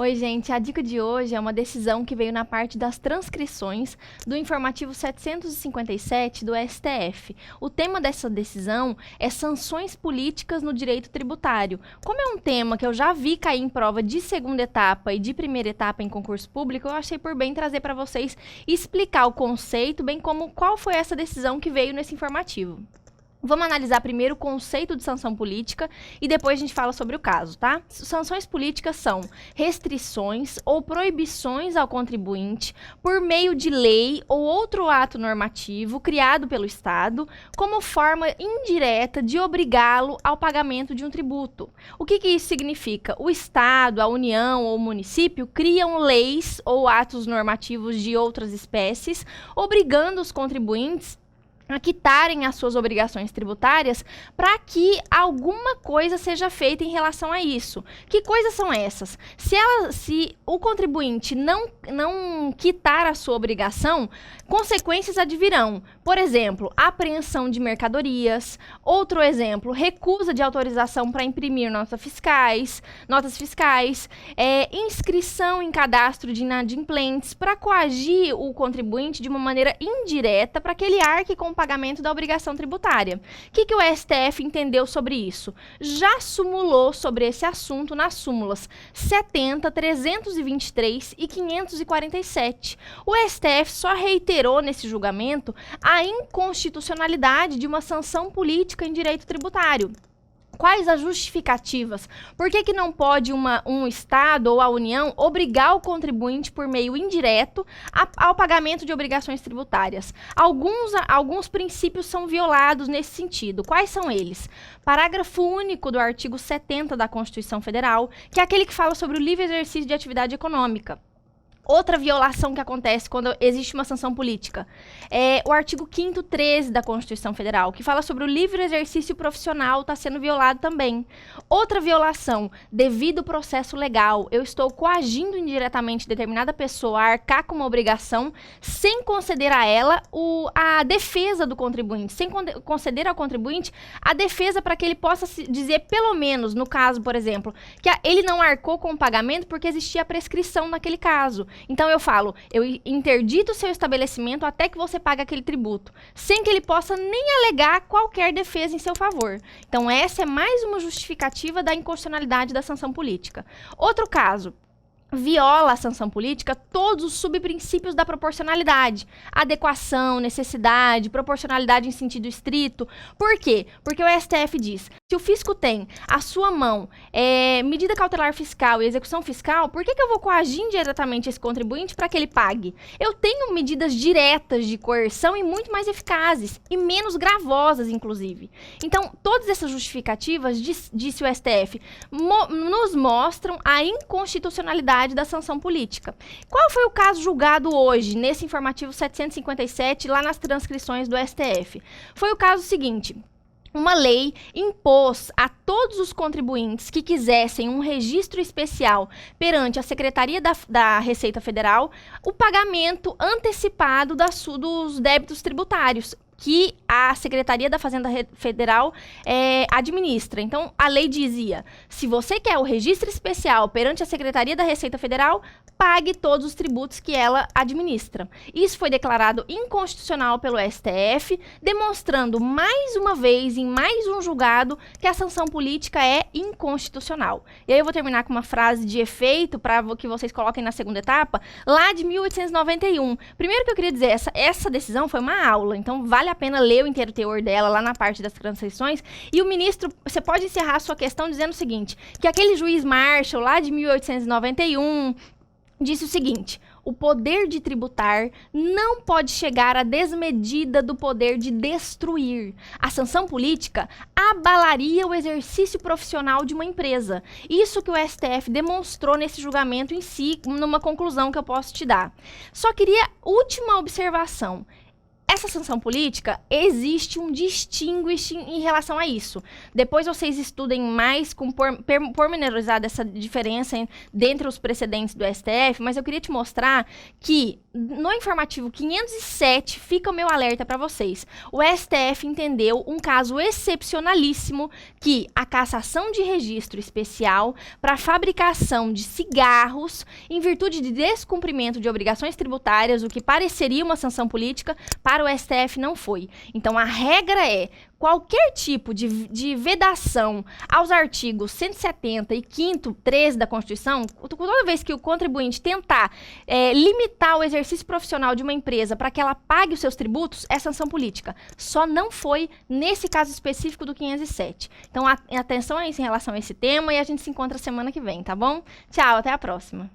Oi, gente. A dica de hoje é uma decisão que veio na parte das transcrições do informativo 757 do STF. O tema dessa decisão é sanções políticas no direito tributário. Como é um tema que eu já vi cair em prova de segunda etapa e de primeira etapa em concurso público, eu achei por bem trazer para vocês e explicar o conceito, bem como qual foi essa decisão que veio nesse informativo. Vamos analisar primeiro o conceito de sanção política e depois a gente fala sobre o caso, tá? Sanções políticas são restrições ou proibições ao contribuinte por meio de lei ou outro ato normativo criado pelo Estado como forma indireta de obrigá-lo ao pagamento de um tributo. O que isso significa? O Estado, a União ou o município criam leis ou atos normativos de outras espécies, obrigando os contribuintes a quitarem as suas obrigações tributárias para que alguma coisa seja feita em relação a isso. Que coisas são essas? Se o contribuinte não quitar a sua obrigação, consequências advirão. Por exemplo, apreensão de mercadorias. Outro exemplo, recusa de autorização para imprimir notas fiscais, inscrição em cadastro de inadimplentes, para coagir o contribuinte de uma maneira indireta para que ele arque com o pagamento da obrigação tributária. O que o STF entendeu sobre isso? Já sumulou sobre esse assunto nas súmulas 70, 323 e 547. O STF só reiterou nesse julgamento a inconstitucionalidade de uma sanção política em direito tributário. Quais as justificativas? Por que não pode um Estado ou a União obrigar o contribuinte por meio indireto ao pagamento de obrigações tributárias? Alguns princípios são violados nesse sentido. Quais são eles? Parágrafo único do artigo 70 da Constituição Federal, que é aquele que fala sobre o livre exercício de atividade econômica. Outra violação que acontece quando existe uma sanção política é o artigo 5º 13 da Constituição Federal, que fala sobre o livre exercício profissional, está sendo violado também. Outra violação, devido ao processo legal, eu estou coagindo indiretamente determinada pessoa a arcar com uma obrigação sem conceder a ela a defesa do contribuinte, sem conceder ao contribuinte a defesa para que ele possa dizer, pelo menos, no caso, por exemplo, que ele não arcou com o pagamento porque existia prescrição naquele caso. Então eu falo, eu interdito o seu estabelecimento até que você pague aquele tributo, sem que ele possa nem alegar qualquer defesa em seu favor. Então essa é mais uma justificativa da inconstitucionalidade da sanção política. Outro caso, viola a sanção política todos os subprincípios da proporcionalidade, adequação, necessidade, proporcionalidade em sentido estrito. Por quê? Porque o STF diz, se o fisco tem a sua mão medida cautelar fiscal e execução fiscal, por que eu vou coagir indiretamente esse contribuinte para que ele pague? Eu tenho medidas diretas de coerção e muito mais eficazes e menos gravosas, inclusive. Então, todas essas justificativas, disse o STF, nos mostram a inconstitucionalidade da sanção política. Qual foi o caso julgado hoje, nesse informativo 757, lá nas transcrições do STF? Foi o caso seguinte. Uma lei impôs a todos os contribuintes que quisessem um registro especial perante a Secretaria da Receita Federal o pagamento antecipado dos débitos tributários que a Secretaria da Fazenda Federal administra. Então, a lei dizia, se você quer o registro especial perante a Secretaria da Receita Federal, pague todos os tributos que ela administra. Isso foi declarado inconstitucional pelo STF, demonstrando mais uma vez, em mais um julgado, que a sanção política é inconstitucional. E aí eu vou terminar com uma frase de efeito, para que vocês coloquem na segunda etapa, lá de 1891. Primeiro que eu queria dizer, essa decisão foi uma aula, então vale a pena ler o inteiro teor dela lá na parte das transcrições. E o ministro, você pode encerrar a sua questão dizendo o seguinte, que aquele juiz Marshall, lá de 1891, disse o seguinte, o poder de tributar não pode chegar à desmedida do poder de destruir. A sanção política abalaria o exercício profissional de uma empresa. Isso que o STF demonstrou nesse julgamento em si, numa conclusão que eu posso te dar. Só queria última observação. Essa sanção política, existe um distinguishing em relação a isso. Depois vocês estudem mais com pormenorizada essa diferença dentre os precedentes do STF, mas eu queria te mostrar que no informativo 507 fica o meu alerta para vocês. O STF entendeu um caso excepcionalíssimo que a cassação de registro especial para fabricação de cigarros em virtude de descumprimento de obrigações tributárias, o que pareceria uma sanção política, para o STF não foi. Então, a regra é qualquer tipo de vedação aos artigos 170 e 5º, 13 da Constituição, toda vez que o contribuinte tentar limitar o exercício profissional de uma empresa para que ela pague os seus tributos, é sanção política. Só não foi nesse caso específico do 507. Então, atenção a isso em relação a esse tema e a gente se encontra semana que vem, tá bom? Tchau, até a próxima.